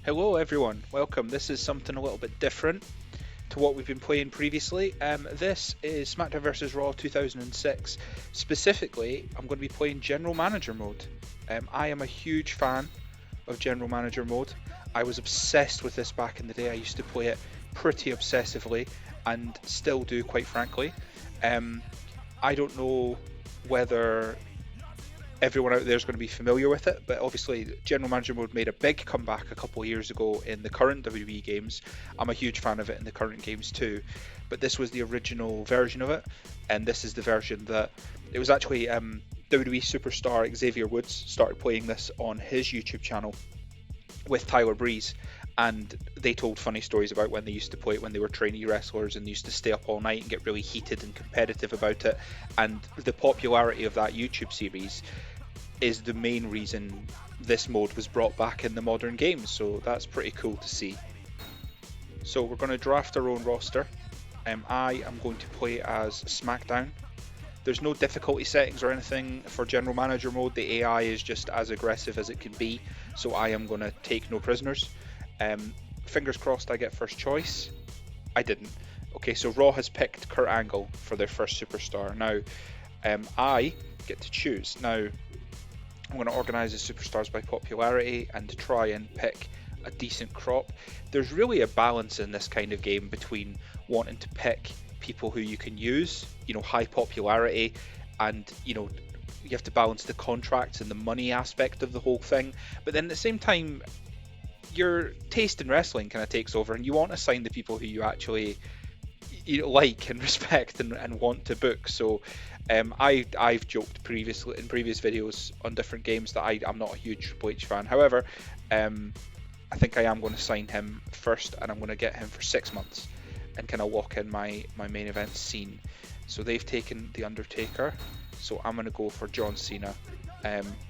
Hello everyone, welcome. This is something a little bit different to what we've been playing previously. This is Smackdown vs Raw 2006. Specifically, I'm going to be playing General Manager mode. I am a huge fan of General Manager mode. I was obsessed with this back in the day. I used to play it pretty obsessively and still do, quite frankly. I don't know whether everyone out there is going to be familiar with it, but obviously General Manager mode made a big comeback a couple of years ago in the current WWE games. I'm a huge fan of it in the current games too, but this was the original version of it, and this is the version that it was actually WWE superstar Xavier Woods started playing this on his YouTube channel with Tyler Breeze, and they told funny stories about when they used to play it when they were trainee wrestlers and they used to stay up all night and get really heated and competitive about it. And the popularity of that YouTube series is the main reason this mode was brought back in the modern games, so that's pretty cool to see. So we're going to draft our own roster. I am going to play as Smackdown. There's no difficulty settings or anything for General Manager mode. The AI is just as aggressive as it can be, so I am going to take no prisoners. Fingers crossed I get first choice. I didn't. Okay, so Raw has picked Kurt Angle for their first superstar. Now, I get to choose. Now, I'm going to organise the superstars by popularity and try and pick a decent crop. There's really a balance in this kind of game between wanting to pick people who you can use, high popularity, and, you have to balance the contracts and the money aspect of the whole thing. But then at the same time, your taste in wrestling kind of takes over, and you want to sign the people who you actually like and respect and want to book. So I've joked previously in previous videos on different games that I'm not a huge Triple H fan. However, I think I am going to sign him first, and I'm going to get him for 6 months and kind of lock in my main event scene. So they've taken the Undertaker, so I'm going to go for John Cena.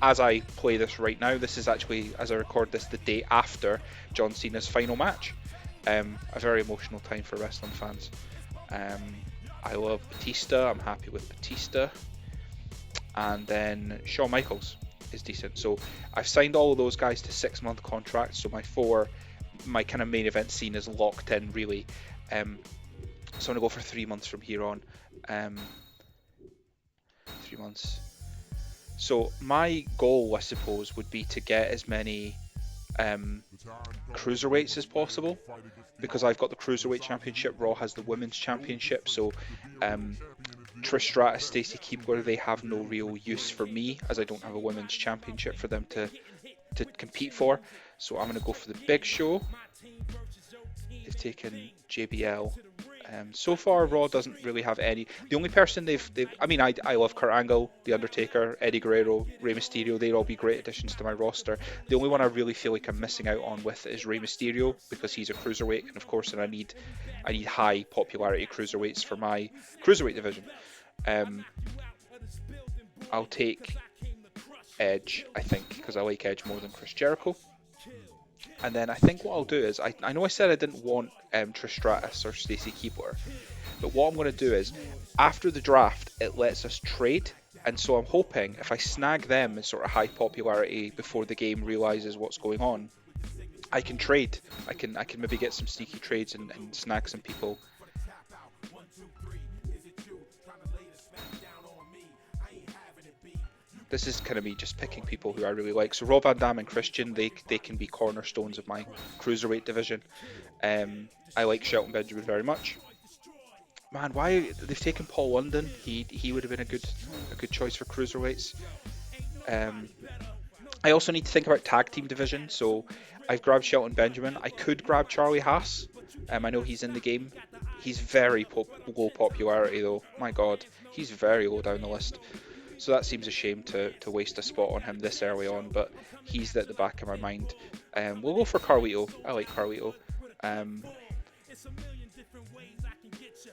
As I play this right now, this is actually, as I record this, the day after John Cena's final match. A very emotional time for wrestling fans. I love Batista. I'm happy with Batista. And then Shawn Michaels is decent. So I've signed all of those guys to 6-month contracts. So my kind of main event scene is locked in really. So I'm gonna go for 3 months from here on. 3 months. So my goal, I suppose, would be to get as many cruiserweights as possible, because I've got the Cruiserweight Championship. Raw has the Women's Championship, so Trish Stratus, Stacy Keibler, they have no real use for me, as I don't have a Women's Championship for them to compete for. So I'm going to go for the Big Show. They've taken JBL. So far, Raw doesn't really have any. The only person I love Kurt Angle, The Undertaker, Eddie Guerrero, Rey Mysterio. They'd all be great additions to my roster. The only one I really feel like I'm missing out on with is Rey Mysterio, because he's a cruiserweight, and of course, I need high popularity cruiserweights for my cruiserweight division. I'll take Edge, I think, because I like Edge more than Chris Jericho. And then I think what I'll do is, I know I said I didn't want Trish Stratus or Stacy Keibler, but what I'm going to do is, after the draft, it lets us trade, and so I'm hoping if I snag them in sort of high popularity before the game realizes what's going on, I can trade. I can maybe get some sneaky trades and snag some people. This is kind of me just picking people who I really like. So Rob Van Dam and Christian, they can be cornerstones of my cruiserweight division. I like Shelton Benjamin very much. Man, why they've taken Paul London? He would have been a good choice for cruiserweights. I also need to think about tag team division. So I've grabbed Shelton Benjamin. I could grab Charlie Haas. I know he's in the game. He's very low popularity though. My God, he's very low down the list. So that seems a shame to waste a spot on him this early on, but he's at the back of my mind. We'll go for Carlito. I like Carlito.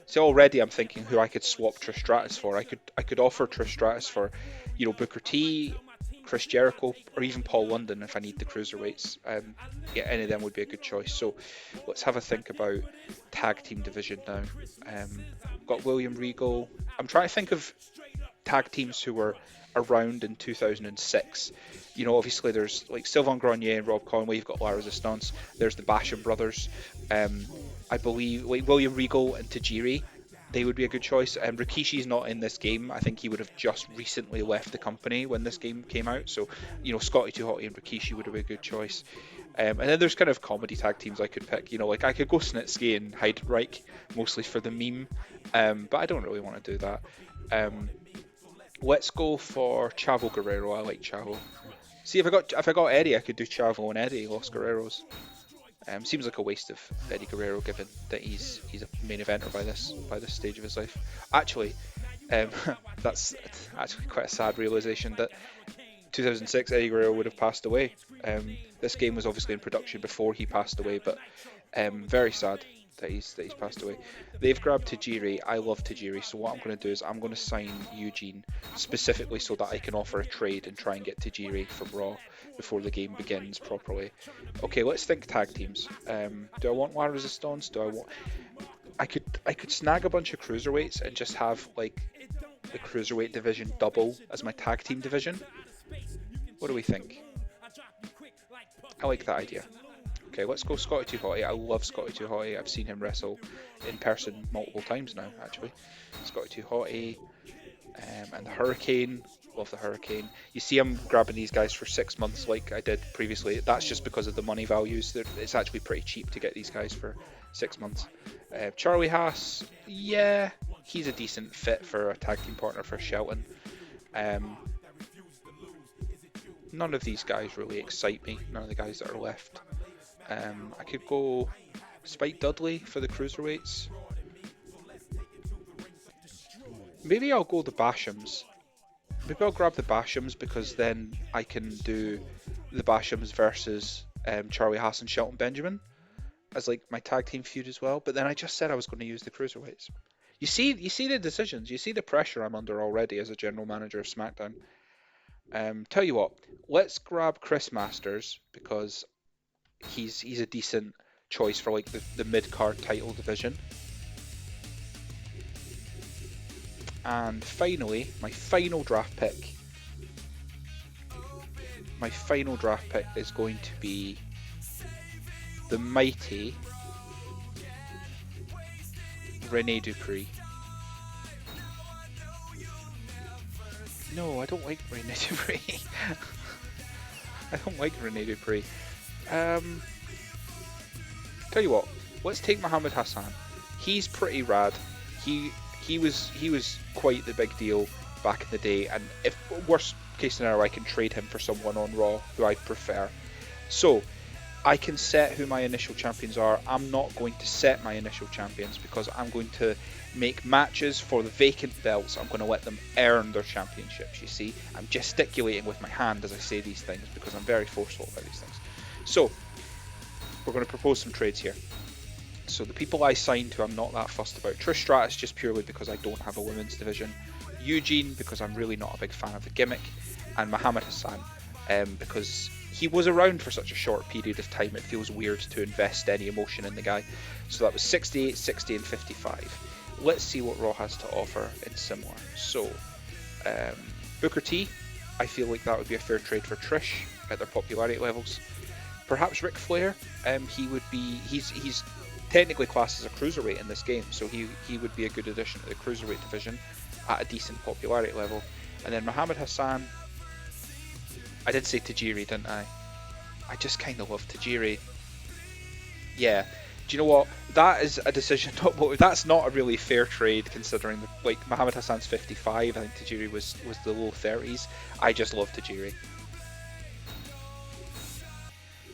So already I'm thinking who I could swap Trish Stratus for. I could offer Trish Stratus for, Booker T, Chris Jericho, or even Paul London if I need the cruiserweights. Any of them would be a good choice. So let's have a think about tag team division now. Got William Regal. I'm trying to think of tag teams who were around in 2006. You know, obviously there's like Sylvain Grenier and Rob Conway. You've got La Resistance. There's the Basham brothers. I believe like William Regal and Tajiri. They would be a good choice. Rikishi's not in this game. I think he would have just recently left the company when this game came out. So, you know, Scotty 2 Hotty and Rikishi would have been a good choice. And then there's kind of comedy tag teams I could pick. You know, like I could go Snitsky and Heidenreich, mostly for the meme. But I don't really want to do that. Let's go for Chavo Guerrero. I like Chavo. See, if I got Eddie, I could do Chavo and Eddie, Los Guerreros. Seems like a waste of Eddie Guerrero, given that he's a main eventer by this stage of his life. Actually, that's actually quite a sad realization that 2006 Eddie Guerrero would have passed away. This game was obviously in production before he passed away, but very sad that he's passed away. They've grabbed Tajiri. I love Tajiri, so what I'm going to do is I'm going to sign Eugene specifically so that I can offer a trade and try and get Tajiri from Raw before the game begins properly. Okay, let's think tag teams. Do I want La Resistance? I could snag a bunch of cruiserweights and just have like the cruiserweight division double as my tag team division. What do we think? I like that idea. Okay, let's go Scotty 2 Hotty. I love Scotty 2 Hotty. I've seen him wrestle in person multiple times now, actually. Scotty 2 Hotty. And the Hurricane. Love the Hurricane. You see I'm grabbing these guys for 6 months like I did previously. That's just because of the money values. It's actually pretty cheap to get these guys for 6 months. Charlie Haas. Yeah, he's a decent fit for a tag team partner for Shelton. None of these guys really excite me. None of the guys that are left. I could go Spike Dudley for the cruiserweights. Maybe I'll go the Bashams. Maybe I'll grab the Bashams because then I can do the Bashams versus Charlie Haas and Shelton Benjamin as like my tag team feud as well. But then I just said I was going to use the cruiserweights. You see the decisions. You see the pressure I'm under already as a general manager of SmackDown. Tell you what, let's grab Chris Masters because he's a decent choice for like the mid-card title division. And finally, my final draft pick is going to be the mighty Rene Dupree. No, I don't like Rene Dupree. I don't like Rene Dupree. Tell you what, let's take Muhammad Hassan. He's pretty rad. He was quite the big deal back in the day, and if worst case scenario, I can trade him for someone on Raw who I prefer. So I can set who my initial champions are. I'm not going to set my initial champions because I'm going to make matches for the vacant belts. I'm going to let them earn their championships. You see, I'm gesticulating with my hand as I say these things because I'm very forceful about these things. So we're going to propose some trades here. So the people I signed to I'm not that fussed about. Trish Stratus just purely because I don't have a women's division. Eugene because I'm really not a big fan of the gimmick. And Muhammad Hassan because he was around for such a short period of time, it feels weird to invest any emotion in the guy. So that was 68, 60 and 55. Let's see what Raw has to offer in similar. So Booker T, I feel like that would be a fair trade for Trish at their popularity levels. Perhaps Ric Flair, he's technically classed as a cruiserweight in this game, so he would be a good addition to the cruiserweight division at a decent popularity level. And then Muhammad Hassan, I did say Tajiri, didn't I? I just kind of love Tajiri. Yeah. Do you know what? That is a decision. That's not a really fair trade considering like Muhammad Hassan's 55. I think Tajiri was the low 30s. I just love Tajiri.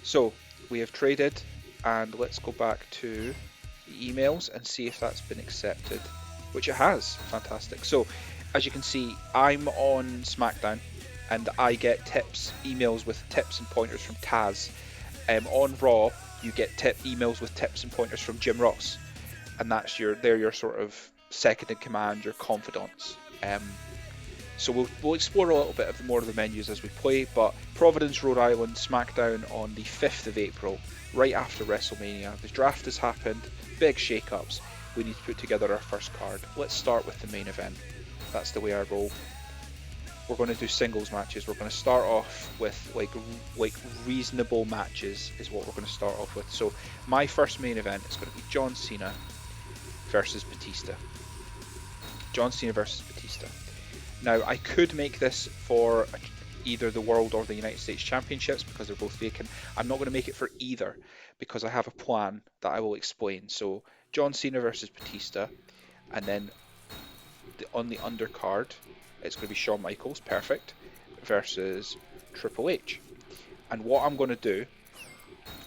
So we have traded, and let's go back to the emails and see if that's been accepted, which it has. Fantastic. So as you can see, I'm on SmackDown and I get emails with tips and pointers from Taz. On Raw, you get emails with tips and pointers from Jim Ross, and they're your sort of second in command, your confidants. So we'll explore a little bit more of the menus as we play, but Providence, Rhode Island, SmackDown on the 5th of April, right after WrestleMania. The draft has happened, big shake-ups. We need to put together our first card. Let's start with the main event. That's the way I roll. we're going to do singles matches. We're going to start off with like reasonable matches is what we're going to start off with. So my first main event is going to be John Cena versus Batista. John Cena versus Batista. Now, I could make this for either the World or the United States Championships because they're both vacant. I'm not going to make it for either because I have a plan that I will explain. So, John Cena versus Batista, and then on the undercard, it's going to be Shawn Michaels, perfect, versus Triple H. And what I'm going to do,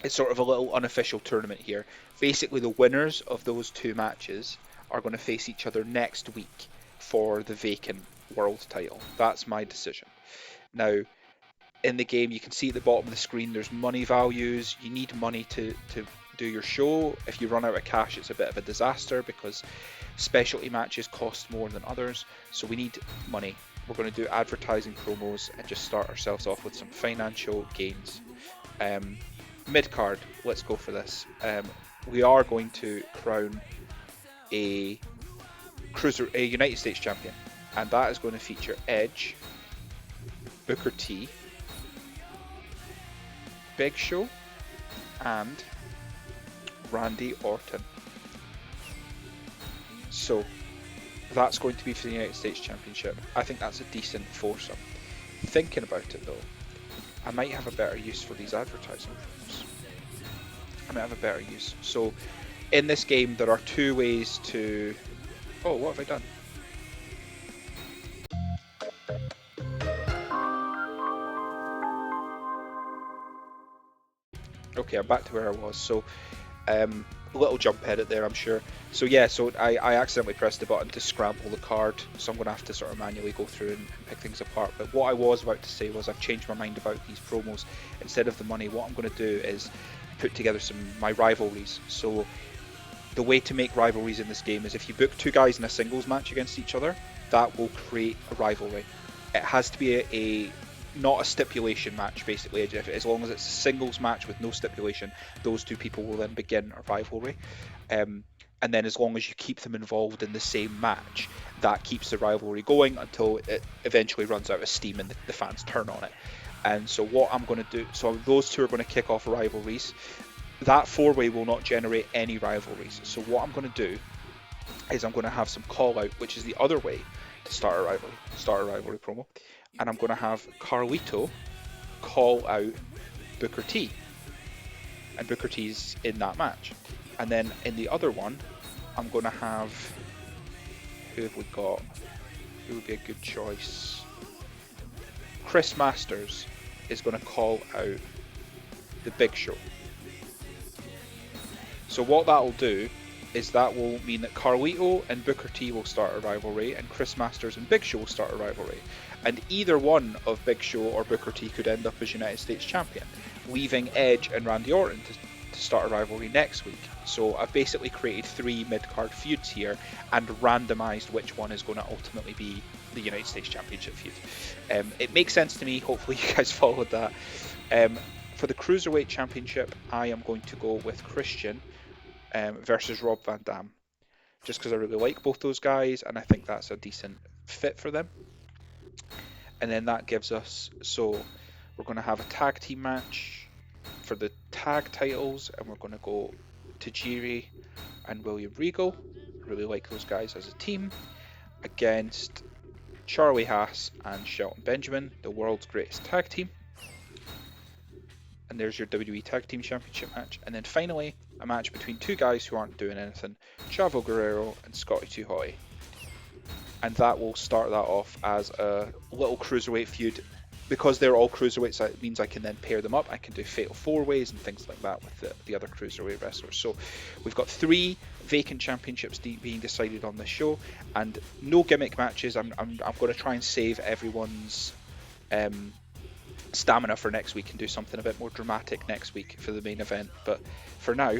it's sort of a little unofficial tournament here. Basically, the winners of those two matches are going to face each other next week for the vacant world title. That's my decision. Now, in the game, you can see at the bottom of the screen there's money values. You need money to do your show. If you run out of cash, it's a bit of a disaster because specialty matches cost more than others. So we need money. We're going to do advertising promos and just start ourselves off with some financial gains. Mid-card, let's go for this. We are going to crown a United States champion, and that is going to feature Edge, Booker T, Big Show, and Randy Orton. So that's going to be for the United States Championship. I think that's a decent foursome. Thinking about it though, I might have a better use for these advertising promos. I might have a better use. So in this game there are two ways to... Oh, what have I done? Okay, I'm back to where I was. So a little jump edit there, I'm sure. So yeah, so I accidentally pressed the button to scramble the card, so I'm going to have to sort of manually go through and pick things apart. But what I was about to say was I've changed my mind about these promos. Instead of the money, what I'm going to do is put together my rivalries. So the way to make rivalries in this game is if you book two guys in a singles match against each other, that will create a rivalry. It has to be not a stipulation match, basically. As long as it's a singles match with no stipulation, those two people will then begin a rivalry. And then as long as you keep them involved in the same match, that keeps the rivalry going until it eventually runs out of steam and the fans turn on it. And so what I'm going to do, so those two are going to kick off rivalries. That four-way will not generate any rivalries. So what I'm going to do is I'm going to have some call-out, which is the other way to start a rivalry promo. And I'm going to have Carlito call out Booker T. And Booker T's in that match. And then in the other one, I'm going to have... Who have we got? Who would be a good choice? Chris Masters is going to call out the Big Show. So what that will do is that will mean that Carlito and Booker T will start a rivalry, and Chris Masters and Big Show will start a rivalry. And either one of Big Show or Booker T could end up as United States Champion, leaving Edge and Randy Orton to start a rivalry next week. So I've basically created three mid-card feuds here and randomized which one is going to ultimately be the United States Championship feud. It makes sense to me. Hopefully you guys followed that. For the Cruiserweight Championship, I am going to go with Christian versus Rob Van Dam, just because I really like both those guys and I think that's a decent fit for them. And then that gives us, so we're going to have a tag team match for the tag titles, and we're going to go Tajiri and William Regal. I really like those guys as a team, against Charlie Haas and Shelton Benjamin, the world's greatest tag team. And there's your WWE Tag Team Championship match. And then finally, a match between two guys who aren't doing anything, Chavo Guerrero and Scotty 2 Hotty. And that will start that off as a little cruiserweight feud. Because they're all cruiserweights, that means I can then pair them up. I can do fatal four-ways and things like that with the other cruiserweight wrestlers. So we've got three vacant championships being decided on this show, and no gimmick matches. I'm going to try and save everyone's stamina for next week and do something a bit more dramatic next week for the main event. But for now,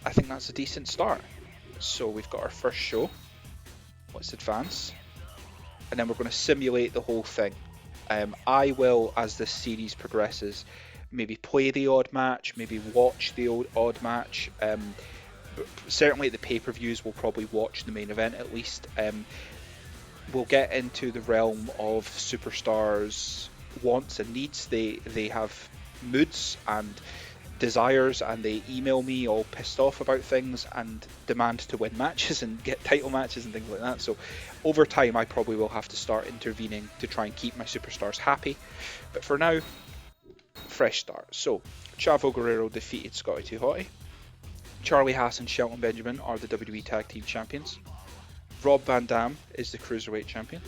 I think that's a decent start. So we've got our first show. Let's advance, and then we're going to simulate the whole thing. I will, as this series progresses, maybe play the odd match, maybe watch the odd match. But certainly at the pay-per-views, we'll probably watch the main event at least. we'll get into the realm of superstars' wants and needs. They have moods and desires, and they email me all pissed off about things and demand to win matches and get title matches and things like that. So over time, I probably will have to start intervening to try and keep my superstars happy. But for now, fresh start. So Chavo Guerrero defeated Scotty 2 Hotty. Charlie Haas and Shelton Benjamin are the WWE Tag Team Champions. Rob Van Dam is the Cruiserweight Champion.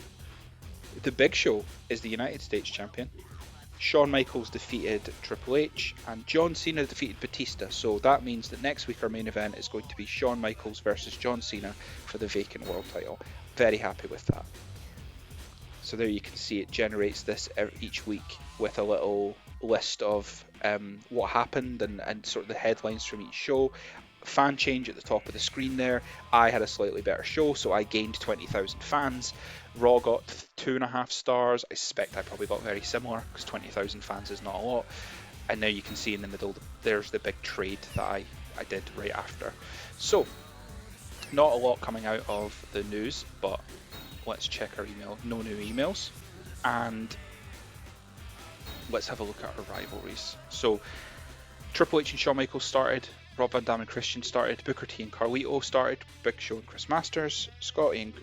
The Big Show is the United States Champion. Shawn Michaels defeated Triple H, and John Cena defeated Batista. So that means that next week our main event is going to be Shawn Michaels versus John Cena for the vacant world title. Very happy with that. So there you can see it generates this each week with a little list of what happened and sort of the headlines from each show. Fan change at the top of the screen there. I had a slightly better show, so I gained 20,000 fans. Raw got 2.5 stars. I suspect I probably got very similar because 20,000 fans is not a lot. And now you can see in the middle, there's the big trade that I did right after. So, not a lot coming out of the news, but let's check our email. No new emails. And let's have a look at our rivalries. So, Triple H and Shawn Michaels started. Rob Van Dam and Christian started. Booker T and Carlito started. Big Show and Chris Masters. Scotty and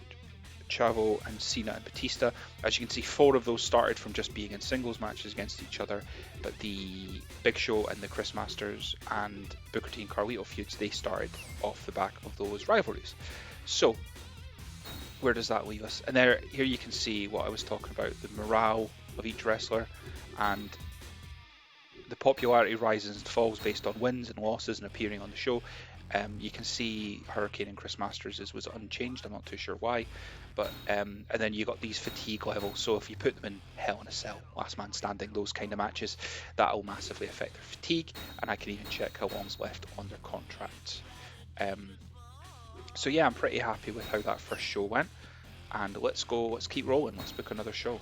Chavo and Cena and Batista. As you can see, 4 of those started from just being in singles matches against each other, but the Big Show and the Chris Masters and Booker T and Carlito feuds, they started off the back of those rivalries. So where does that leave us? And here you can see what I was talking about, the morale of each wrestler and the popularity rises and falls based on wins and losses and appearing on the show. You can see Hurricane and Chris Masters was unchanged. I'm not too sure why, but and then you got these fatigue levels. So if you put them in Hell in a Cell, Last Man Standing, those kind of matches, that will massively affect their fatigue. And I can even check how long's left on their contracts. So yeah, I'm pretty happy with how that first show went. And let's keep rolling. Let's book another show.